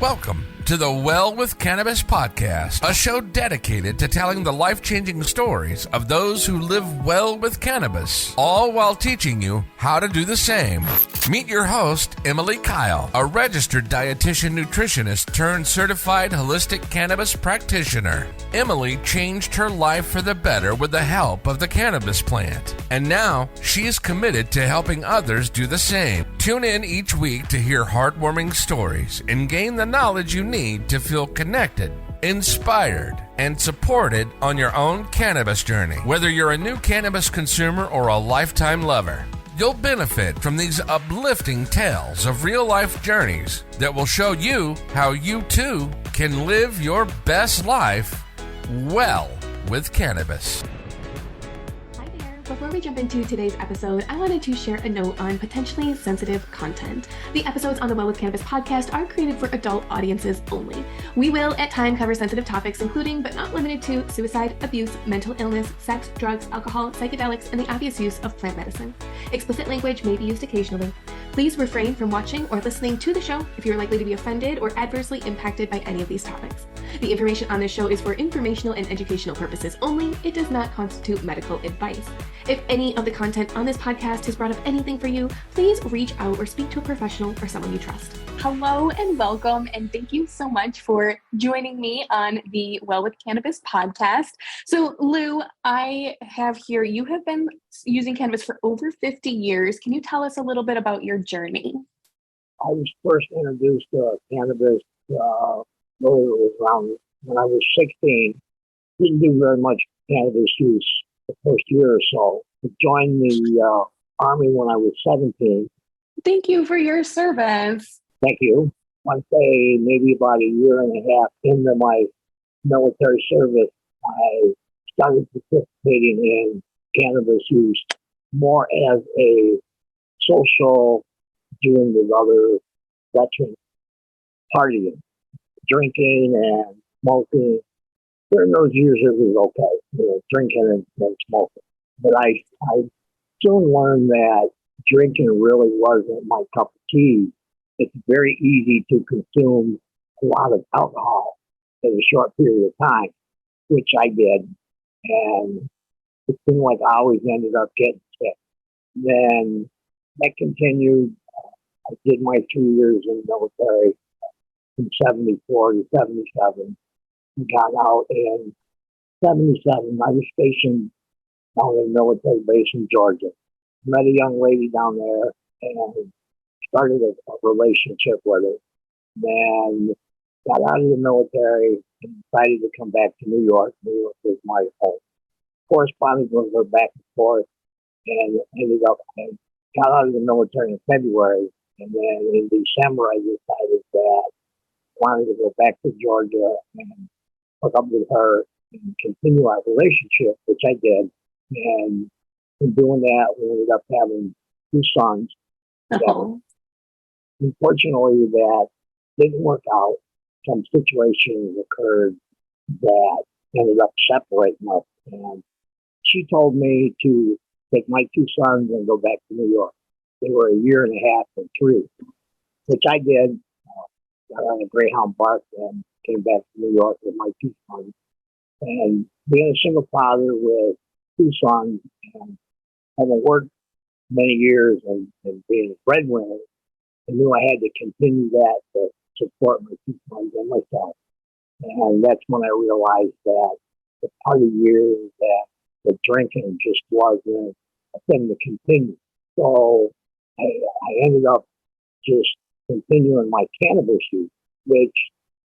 Welcome to the Well With Cannabis podcast, a show dedicated to telling the life-changing stories of those who live well with cannabis, all while teaching you how to do the same. Meet your host, Emily Kyle, a registered dietitian nutritionist turned certified holistic cannabis practitioner. Emily changed her life for the better with the help of the cannabis plant, and now she is committed to helping others do the same. Tune in each week to hear heartwarming stories and gain the knowledge you need to feel connected, inspired, and supported on your own cannabis journey. Whether you're a new cannabis consumer or a lifetime lover, you'll benefit from these uplifting tales of real-life journeys that will show you how you too can live your best life well with cannabis. Before we jump into today's episode, I wanted to share a note on potentially sensitive content. The episodes on the Well With Cannabis podcast are created for adult audiences only. We will at times cover sensitive topics including, but not limited to, suicide, abuse, mental illness, sex, drugs, alcohol, psychedelics, and the obvious use of plant medicine. Explicit language may be used occasionally. Please refrain from watching or listening to the show if you're likely to be offended or adversely impacted by any of these topics. The information on this show is for informational and educational purposes only. It does not constitute medical advice. If any of the content on this podcast has brought up anything for you, please reach out or speak to a professional or someone you trust. Hello and welcome, and thank you so much for joining me on the Well With Cannabis podcast. So Lew, I have here, you have been using cannabis for over 50 years. Can you tell us a little bit about your journey? I was first introduced to cannabis, really it was around when I was 16. Didn't do very much cannabis use the first year or so. I joined the Army when I was 17. Thank you for your service. Thank you. I'd say maybe about a year and a half into my military service, I started participating in cannabis use more as a social, doing with other veterans, partying, drinking and smoking. During those years, it was okay, drinking and smoking. But I soon learned that drinking really wasn't my cup of tea. It's very easy to consume a lot of alcohol in a short period of time, which I did. And it seemed like I always ended up getting sick. Then that continued. I did my 3 years in the military from 74 to 77. I got out in 77. I was stationed down in a military base in Georgia. Met a young lady down there and started a relationship with her. Then got out of the military and decided to come back to New York. New York was my home. Corresponded with her back and forth and ended up, I got out of the military in February. And then in December, I decided that I wanted to go back to Georgia and hook up with her and continue our relationship, which I did. And in doing that, we ended up having 2 sons. Oh. Unfortunately, that didn't work out. Some situations occurred that ended up separating us. And she told me to take my 2 sons and go back to New York. They were a year and a half and 3, which I did. Got on a Greyhound bus and came back to New York with my 2 sons. And being a single father with 2 sons and having worked many years and being a breadwinner, I knew I had to continue that to support my 2 sons and myself. And that's when I realized that the party years, that the drinking just wasn't a thing to continue. So I ended up just continuing my cannabis use, which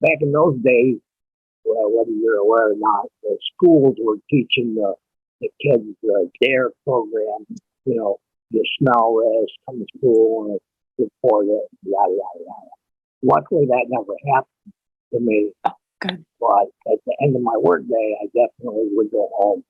back in those days, well, whether you're aware or not, the schools were teaching the kids the DARE program, you smell this, come to school and report it, yada, yada, yada. Luckily, that never happened to me. Oh, good. But at the end of my workday, I definitely would go home,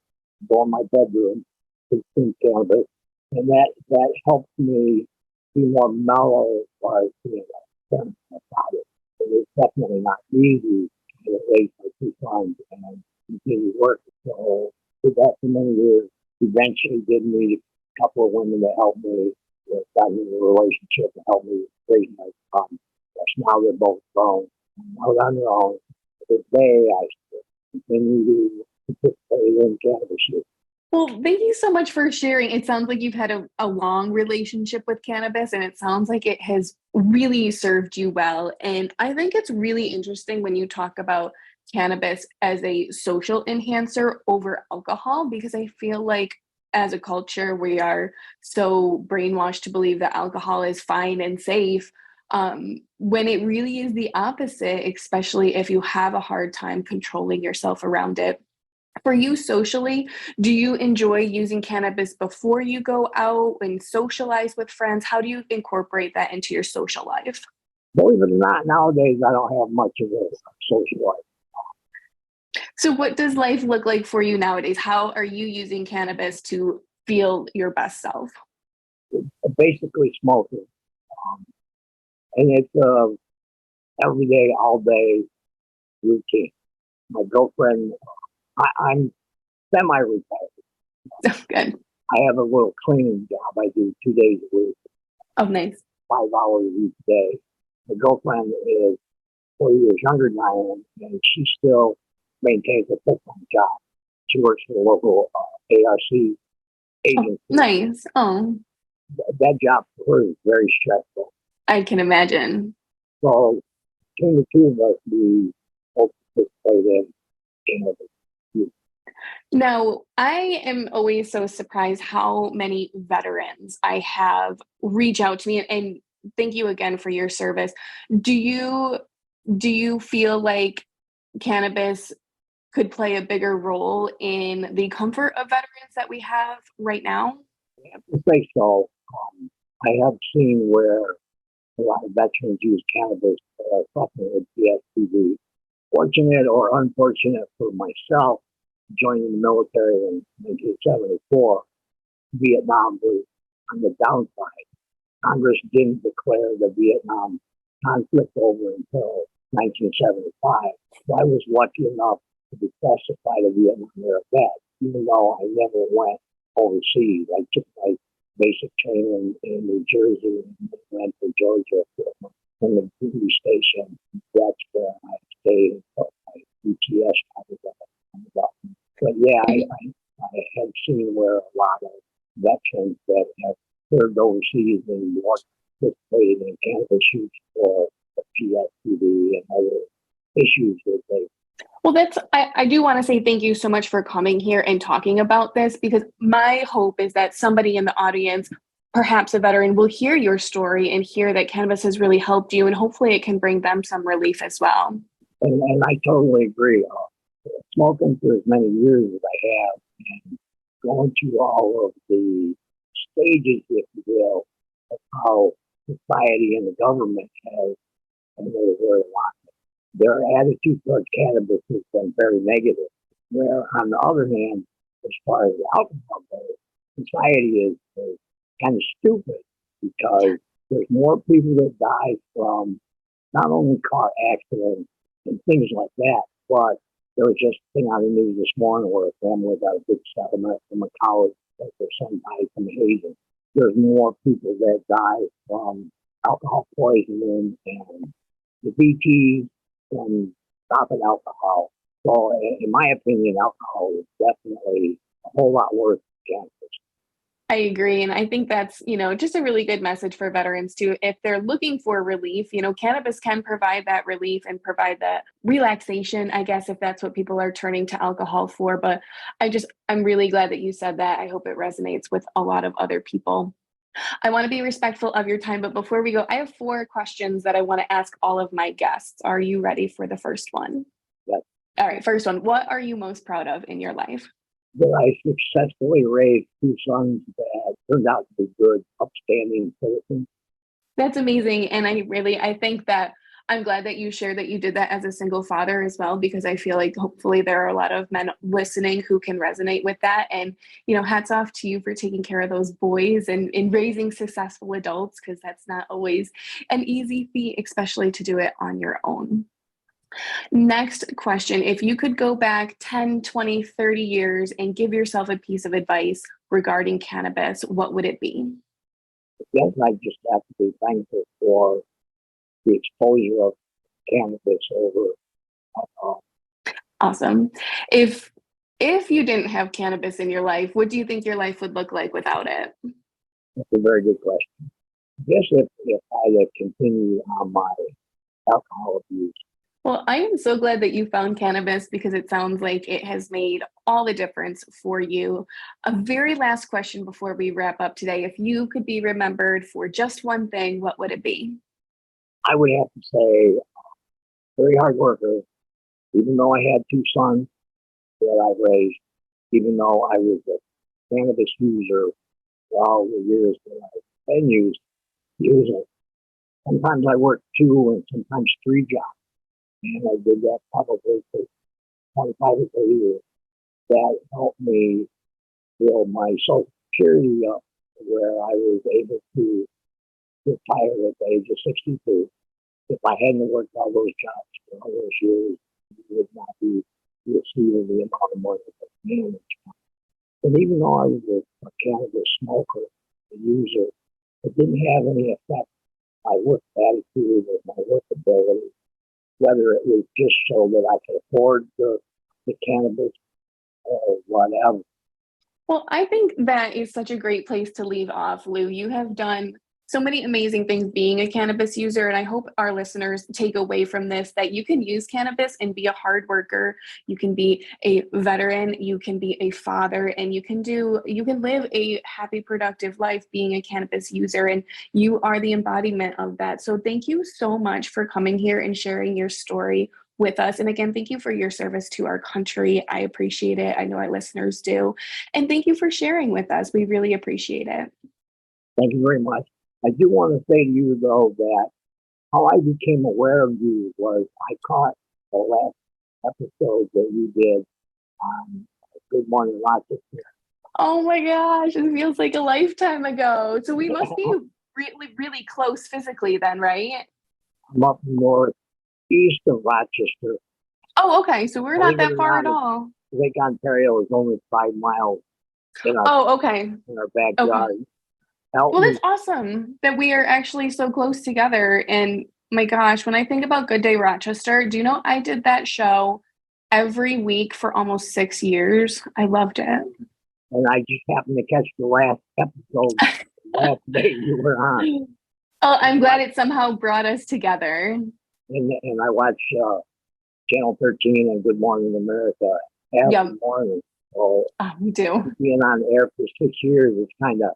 go in my bedroom, consume cannabis, and that helped me be more mellow as far as being about it. It was definitely not easy to raise my 2 sons and continue working. So did that for many years. Eventually did meet a couple of women that helped me, got into a relationship and helped me raise my sons. Now they're both grown out on their own. To this day, I still continue to participate in cannabis use. Well, thank you so much for sharing. It sounds like you've had a long relationship with cannabis, and it sounds like it has really served you well. And I think it's really interesting when you talk about cannabis as a social enhancer over alcohol, because I feel like as a culture, we are so brainwashed to believe that alcohol is fine and safe. When it really is the opposite, especially if you have a hard time controlling yourself around it. For you socially, do you enjoy using cannabis before you go out and socialize with friends? How do you incorporate that into your social life? Believe it or not, nowadays I don't have much of a social life. So, what does life look like for you nowadays? How are you using cannabis to feel your best self? Basically smoking. And it's every day, all day routine. My girlfriend, I'm semi-retired. Good. I have a little cleaning job I do 2 days a week, Oh, nice. 5 hours each day. My girlfriend is 4 years younger than I am, and she still maintains a full-time job. She works for the local ARC Oh, agency. nice. Oh, That job for her is very stressful. I can imagine. So between the two of us, we both participate in cannabis. Now, I am always so surprised how many veterans I have reach out to me, and thank you again for your service. Do you feel like cannabis could play a bigger role in the comfort of veterans that we have right now? I have to say so. I have seen where a lot of veterans use cannabis suffering with PTSD. Fortunate or unfortunate for myself, joining the military in 1974, Vietnam was on the downside. Congress didn't declare the Vietnam conflict over until 1975. So I was lucky enough to be classified a Vietnam era vet, even though I never went overseas. I took my basic training in New Jersey and went to Georgia from the duty station. That's where I stayed until my UTS comes up. But yeah, I have seen where a lot of veterans that have served overseas and participated in cannabis use for the PTSD and other issues that they. Well, I do want to say thank you so much for coming here and talking about this, because my hope is that somebody in the audience, perhaps a veteran, will hear your story and hear that cannabis has really helped you, and hopefully it can bring them some relief as well. And I totally agree. Smoking for as many years as I have and going through all of the stages, if you will, of how society and the government has, and they're very lot. Their attitude towards cannabis has been very negative. Where, on the other hand, as far as alcohol goes, society is kind of stupid because there's more people that die from not only car accidents and things like that, but there was just a thing on the news this morning where a family got a big settlement from a college that their son died from hazing. There's more people that die from alcohol poisoning and the BT from stopping alcohol. So, in my opinion, alcohol is definitely a whole lot worse than cannabis. I agree. And I think that's, just a really good message for veterans too. If they're looking for relief, cannabis can provide that relief and provide that relaxation, I guess, if that's what people are turning to alcohol for. But I'm really glad that you said that. I hope it resonates with a lot of other people. I want to be respectful of your time, but before we go, I have 4 questions that I want to ask all of my guests. Are you ready for the first one? Yes. All right, first one. What are you most proud of in your life? That I successfully raised 2 sons that turned out to be good, upstanding citizens. That's amazing. And I think that I'm glad that you shared that you did that as a single father as well, because I feel like hopefully there are a lot of men listening who can resonate with that. And, hats off to you for taking care of those boys and raising successful adults, because that's not always an easy feat, especially to do it on your own. Next question. If you could go back 10, 20, 30 years and give yourself a piece of advice regarding cannabis, what would it be? I guess I just have to be thankful for the exposure of cannabis over alcohol. Awesome. If you didn't have cannabis in your life, what do you think your life would look like without it? That's a very good question. I guess if I had continued on my alcohol abuse, Well, I am so glad that you found cannabis because it sounds like it has made all the difference for you. A very last question before we wrap up today. If you could be remembered for just one thing, what would it be? I would have to say very hard worker. Even though I had two sons that I raised, even though I was a cannabis user for all the years that I've been using. Sometimes I worked two and sometimes three jobs. And I did that probably for 25 or 30 years. That helped me build my Social Security up where I was able to retire at the age of 62. If I hadn't worked all those jobs for all those years, I would not be receiving the amount of money that I managed. And even though I was a cannabis smoker, a user, it didn't have any effect on my work attitude or my work ability, whether it was just so that I could afford the cannabis or whatever. Well, I think that is such a great place to leave off, Lew. You have done so many amazing things being a cannabis user, and I hope our listeners take away from this that you can use cannabis and be a hard worker. You can be a veteran, you can be a father, and you can live a happy, productive life being a cannabis user, and you are the embodiment of that. So thank you so much for coming here and sharing your story with us. And again, thank you for your service to our country. I appreciate it. I know our listeners do. And thank you for sharing with us. We really appreciate it. Thank you very much. I do want to say to you, though, that how I became aware of you was I caught the last episode that you did on Good Morning Rochester. Oh my gosh, it feels like a lifetime ago. So we must be really, really close physically then, right? I'm up northeast of Rochester. Oh, okay. So we're not that far at all. Lake Ontario is only 5 miles in Okay. in our backyard. Okay. Well, that's awesome that we are actually so close together. And my gosh, when I think about Good Day Rochester, do you know I did that show every week for almost 6 years? I loved it. And I just happened to catch the last episode, the last day you were on. Oh, I'm glad it somehow brought us together. And I watch Channel 13 and Good Morning America every morning. So me too. Being on air for 6 years, it's kind of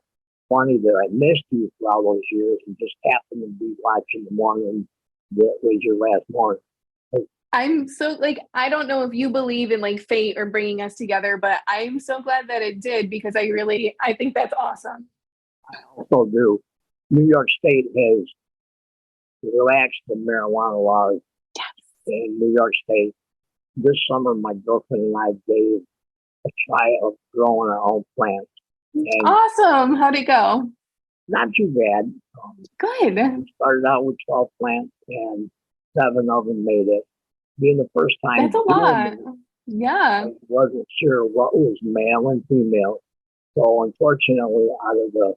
funny that I missed you for all those years and just happened to be watching the morning that was your last morning. I'm so I don't know if you believe in fate or bringing us together, but I'm so glad that it did because I think that's awesome. I also do. New York State has relaxed the marijuana laws in New York State. This summer, my girlfriend and I gave a try of growing our own plants. And awesome. How'd it go? Not too bad. Good. We started out with 12 plants and 7 of them made it. Being the first time. That's a lot. Yeah. I wasn't sure what was male and female. So unfortunately, out of the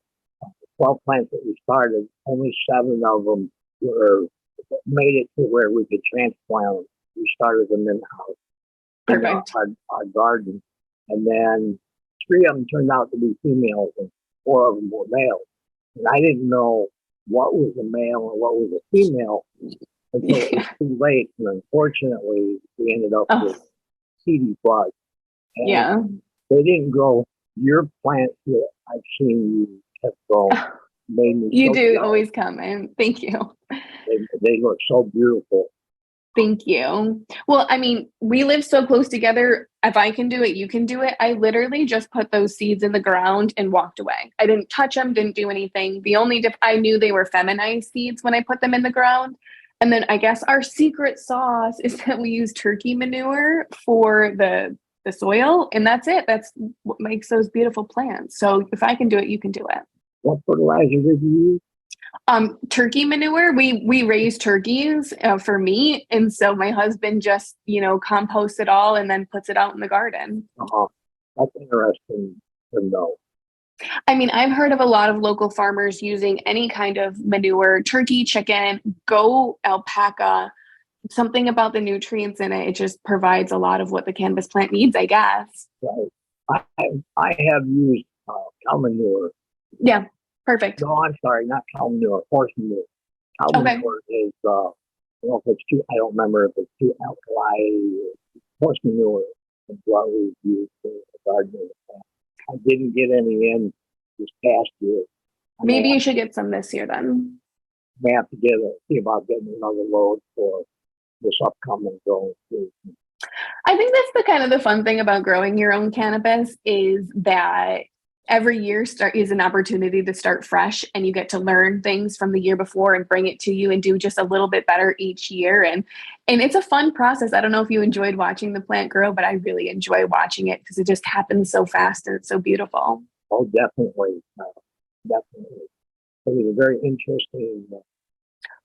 12 plants that we started, only 7 of them made it to where we could transplant them. We started them in the house. Perfect. In our garden. And then 3 of them turned out to be females and 4 of them were males. And I didn't know what was a male and what was a female until it was too late. And unfortunately, we ended up with seedy bugs. And they didn't grow your plants that I've seen you have grown. Made me you so do jealous. always come in. Thank you. They look so beautiful. Thank you. Well, I mean, we live so close together. If I can do it, you can do it. I literally just put those seeds in the ground and walked away. I didn't touch them, didn't do anything. The only I knew they were feminized seeds when I put them in the ground. And then I guess our secret sauce is that we use turkey manure for the soil. And that's it. That's what makes those beautiful plants. So if I can do it, you can do it. What fertilizer did you use? Turkey manure. We raise turkeys for meat, and so my husband just composts it all and then puts it out in the garden. That's interesting to know. I mean, I've heard of a lot of local farmers using any kind of manure: turkey, chicken, goat, alpaca, something about the nutrients in it. It just provides a lot of what the cannabis plant needs, I guess. Right. I have used cow manure. Yeah, perfect. No, I'm sorry, not cow manure, horse manure. Cow manure is, I don't know if it's too, I don't remember if it's too alkali. Horse manure is what we use in the garden. I didn't get any in this past year. Maybe you should get some this year then. May have to see about getting another load for this upcoming growing season. I think that's the kind of the fun thing about growing your own cannabis is that every year is an opportunity to start fresh, and you get to learn things from the year before and bring it to you and do just a little bit better each year. And it's a fun process. I don't know if you enjoyed watching the plant grow, but I really enjoy watching it because it just happens so fast and it's so beautiful. Oh, definitely. Definitely. It was very interesting.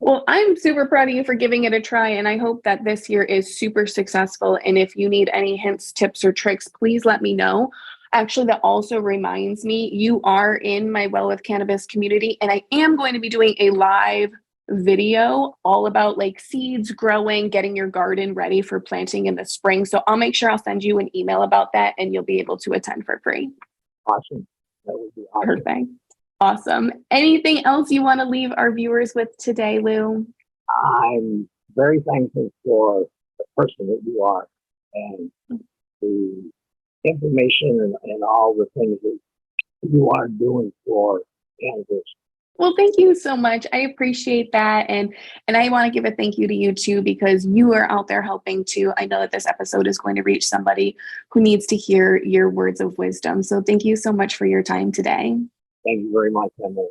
Well, I'm super proud of you for giving it a try, and I hope that this year is super successful. And if you need any hints, tips, or tricks, please let me know. Actually, that also reminds me, you are in my Well With Cannabis community, and I am going to be doing a live video all about like seeds growing, getting your garden ready for planting in the spring. So I'll make sure I'll send you an email about that, and you'll be able to attend for free. Awesome. That would be awesome. Perfect. Awesome. Anything else you want to leave our viewers with today, Lew? I'm very thankful for the person that you are and the information and all the things that you are doing for cannabis. Well, thank you so much. I appreciate that. And I want to give a thank you to you too, because you are out there helping too. I know that this episode is going to reach somebody who needs to hear your words of wisdom. So thank you so much for your time today. Thank you very much, Emily.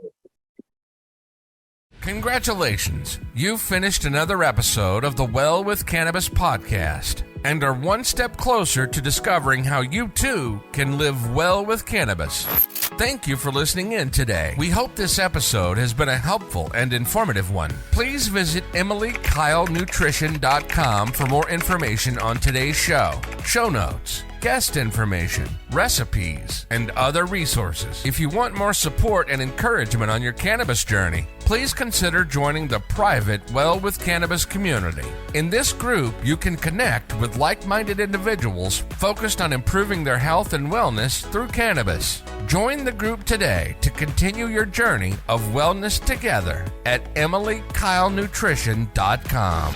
Congratulations. You've finished another episode of the Well With Cannabis podcast and are one step closer to discovering how you too can live well with cannabis. Thank you for listening in today. We hope this episode has been a helpful and informative one. Please visit EmilyKyleNutrition.com for more information on today's show notes, guest information, recipes, and other resources. If you want more support and encouragement on your cannabis journey, please consider joining the private Well With Cannabis community. In this group, you can connect with like-minded individuals focused on improving their health and wellness through cannabis. Join the group today to continue your journey of wellness together at EmilyKyleNutrition.com.